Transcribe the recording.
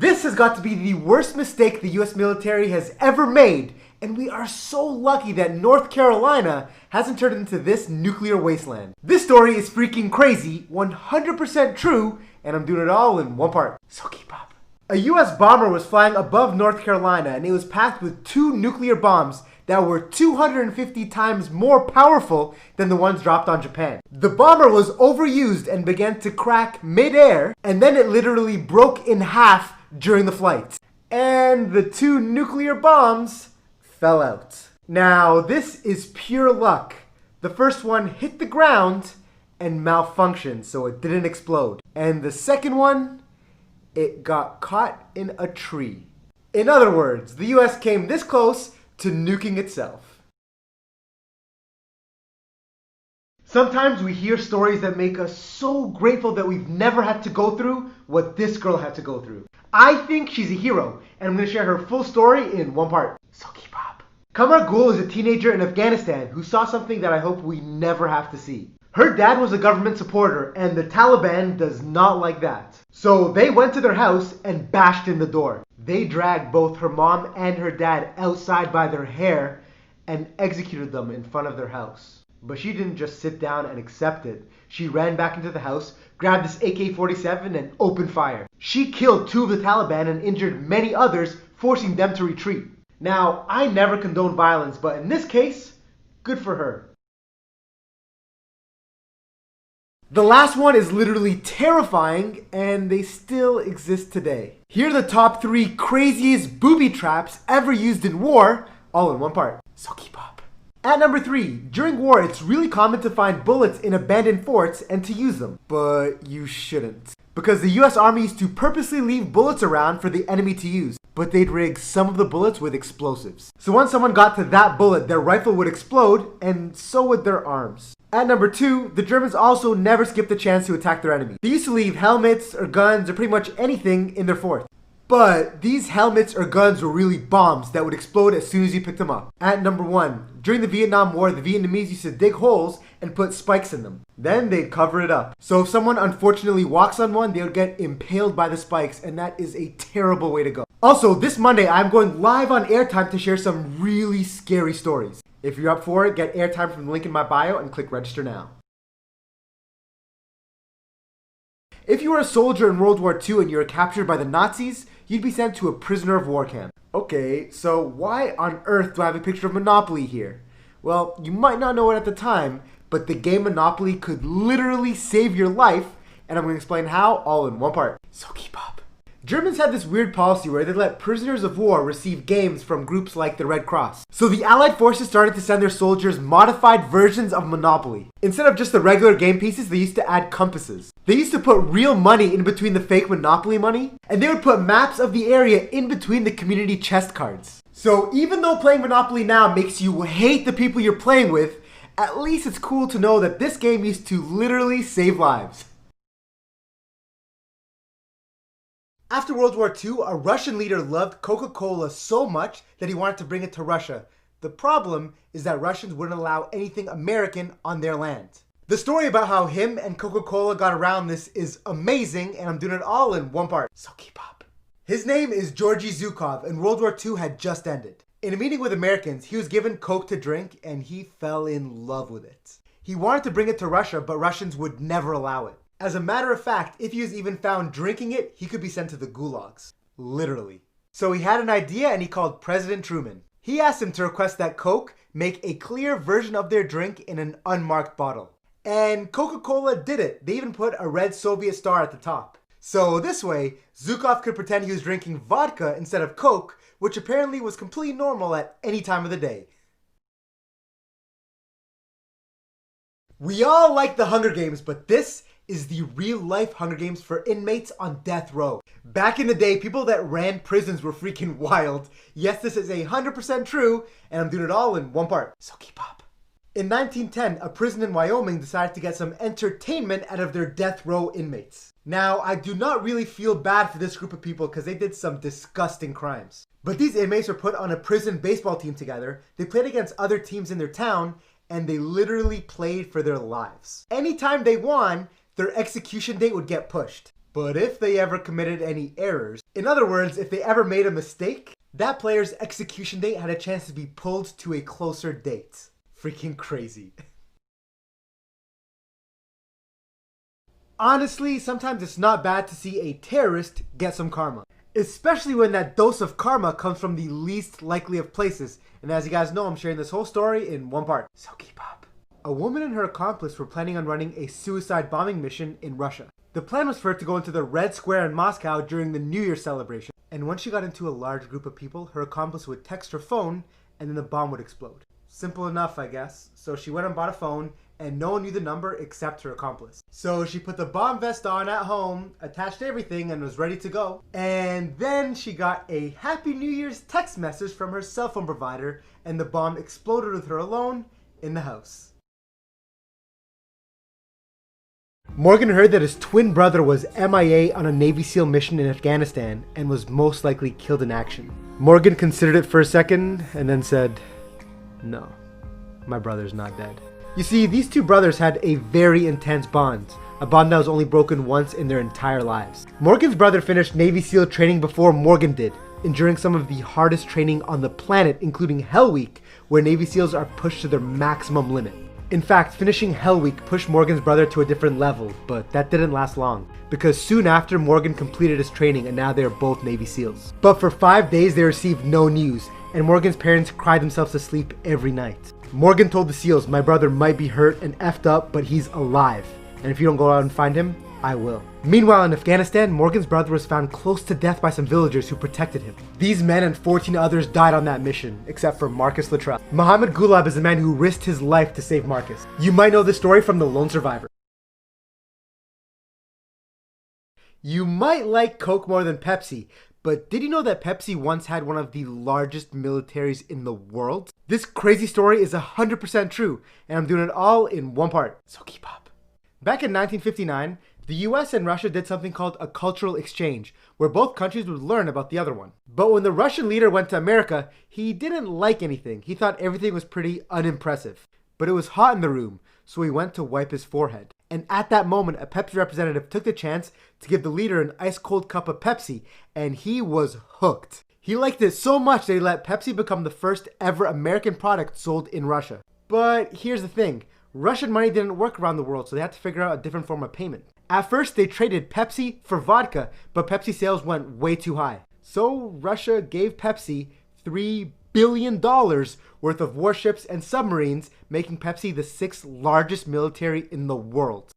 This has got to be the worst mistake the US military has ever made, and we are so lucky that North Carolina hasn't turned into this nuclear wasteland. This story is freaking crazy, 100% true, and I'm doing it all in one part. So keep up. A US bomber was flying above North Carolina and it was packed with 2 nuclear bombs that were 250 times more powerful than the ones dropped on Japan. The bomber was overused and began to crack mid-air, and then it literally broke in half during the flight. And the 2 nuclear bombs fell out. Now, this is pure luck. The first one hit the ground and malfunctioned, so it didn't explode. And the second one, it got caught in a tree. In other words, the US came this close to nuking itself. Sometimes we hear stories that make us so grateful that we've never had to go through what this girl had to go through. I think she's a hero, and I'm going to share her full story in one part. So keep up. Kamar Gul is a teenager in Afghanistan who saw something that I hope we never have to see. Her dad was a government supporter, and the Taliban does not like that. So they went to their house and bashed in the door. They dragged both her mom and her dad outside by their hair and executed them in front of their house. But she didn't just sit down and accept it. She ran back into the house, grabbed this AK-47 and opened fire. She killed 2 of the Taliban and injured many others, forcing them to retreat. Now, I never condone violence, but in this case, good for her. The last one is literally terrifying, and they still exist today. Here are the top 3 craziest booby traps ever used in war, all in one part. So keep up. At number 3, during war it's really common to find bullets in abandoned forts and to use them. But you shouldn't. Because the US Army used to purposely leave bullets around for the enemy to use. But they'd rig some of the bullets with explosives. So once someone got to that bullet, their rifle would explode, and so would their arms. At number 2, the Germans also never skipped the chance to attack their enemy. They used to leave helmets or guns or pretty much anything in their fort. But these helmets or guns were really bombs that would explode as soon as you picked them up. At number 1, during the Vietnam War, the Vietnamese used to dig holes and put spikes in them. Then they'd cover it up. So if someone unfortunately walks on one, they would get impaled by the spikes, and that is a terrible way to go. Also, this Monday, I'm going live on Airtime to share some really scary stories. If you're up for it, get airtime from the link in my bio and click register now. If you were a soldier in World War II and you were captured by the Nazis, you'd be sent to a prisoner of war camp. Okay, so why on earth do I have a picture of Monopoly here? Well, you might not know it at the time, but the game Monopoly could literally save your life, and I'm going to explain how all in one part. So keep up. Germans had this weird policy where they let prisoners of war receive games from groups like the Red Cross. So the Allied forces started to send their soldiers modified versions of Monopoly. Instead of just the regular game pieces, they used to add compasses. They used to put real money in between the fake Monopoly money, and they would put maps of the area in between the community chest cards. So even though playing Monopoly now makes you hate the people you're playing with, at least it's cool to know that this game used to literally save lives. After World War II, a Russian leader loved Coca-Cola so much that he wanted to bring it to Russia. The problem is that Russians wouldn't allow anything American on their land. The story about how him and Coca-Cola got around this is amazing, and I'm doing it all in one part. So keep up. His name is Georgy Zhukov, and World War II had just ended. In a meeting with Americans, he was given Coke to drink, and he fell in love with it. He wanted to bring it to Russia, but Russians would never allow it. As a matter of fact, if he was even found drinking it, he could be sent to the gulags. Literally. So he had an idea and he called President Truman. He asked him to request that Coke make a clear version of their drink in an unmarked bottle. And Coca-Cola did it. They even put a red Soviet star at the top. So this way, Zhukov could pretend he was drinking vodka instead of Coke, which apparently was completely normal at any time of the day. We all like the Hunger Games, but this is the real-life Hunger Games for inmates on death row. Back in the day, people that ran prisons were freaking wild. Yes, this is 100% true, and I'm doing it all in one part. So keep up. In 1910, a prison in Wyoming decided to get some entertainment out of their death row inmates. Now, I do not really feel bad for this group of people because they did some disgusting crimes. But these inmates were put on a prison baseball team together, they played against other teams in their town, and they literally played for their lives. Anytime they won, their execution date would get pushed. But if they ever committed any errors, in other words, if they ever made a mistake, that player's execution date had a chance to be pulled to a closer date. Freaking crazy. Honestly, sometimes it's not bad to see a terrorist get some karma. Especially when that dose of karma comes from the least likely of places. And as you guys know, I'm sharing this whole story in one part. So keep up. A woman and her accomplice were planning on running a suicide bombing mission in Russia. The plan was for her to go into the Red Square in Moscow during the New Year celebration. And once she got into a large group of people, her accomplice would text her phone and then the bomb would explode. Simple enough, I guess. So she went and bought a phone and no one knew the number except her accomplice. So she put the bomb vest on at home, attached everything, and was ready to go. And then she got a Happy New Year's text message from her cell phone provider, and the bomb exploded with her alone in the house. Morgan heard that his twin brother was MIA on a Navy SEAL mission in Afghanistan and was most likely killed in action. Morgan considered it for a second and then said, "No, my brother's not dead." You see, these two brothers had a very intense bond, a bond that was only broken once in their entire lives. Morgan's brother finished Navy SEAL training before Morgan did, enduring some of the hardest training on the planet, including Hell Week, where Navy SEALs are pushed to their maximum limit. In fact, finishing Hell Week pushed Morgan's brother to a different level, but that didn't last long, because soon after Morgan completed his training and now they are both Navy SEALs. But for 5 days they received no news, and Morgan's parents cried themselves to sleep every night. Morgan told the SEALs, "My brother might be hurt and effed up, but he's alive. And if you don't go out and find him, I will." Meanwhile, in Afghanistan, Morgan's brother was found close to death by some villagers who protected him. These men and 14 others died on that mission, except for Marcus Luttrell. Mohammed Gulab is the man who risked his life to save Marcus. You might know this story from The Lone Survivor. You might like Coke more than Pepsi, but did you know that Pepsi once had one of the largest militaries in the world? This crazy story is 100% true, and I'm doing it all in one part, so keep up. Back in 1959, the US and Russia did something called a cultural exchange, where both countries would learn about the other one. But when the Russian leader went to America, he didn't like anything. He thought everything was pretty unimpressive. But it was hot in the room, so he went to wipe his forehead. And at that moment, a Pepsi representative took the chance to give the leader an ice-cold cup of Pepsi, and he was hooked. He liked it so much that he let Pepsi become the first ever American product sold in Russia. But here's the thing, Russian money didn't work around the world, so they had to figure out a different form of payment. At first, they traded Pepsi for vodka, but Pepsi sales went way too high. So Russia gave Pepsi $3 billion worth of warships and submarines, making Pepsi the 6th largest military in the world.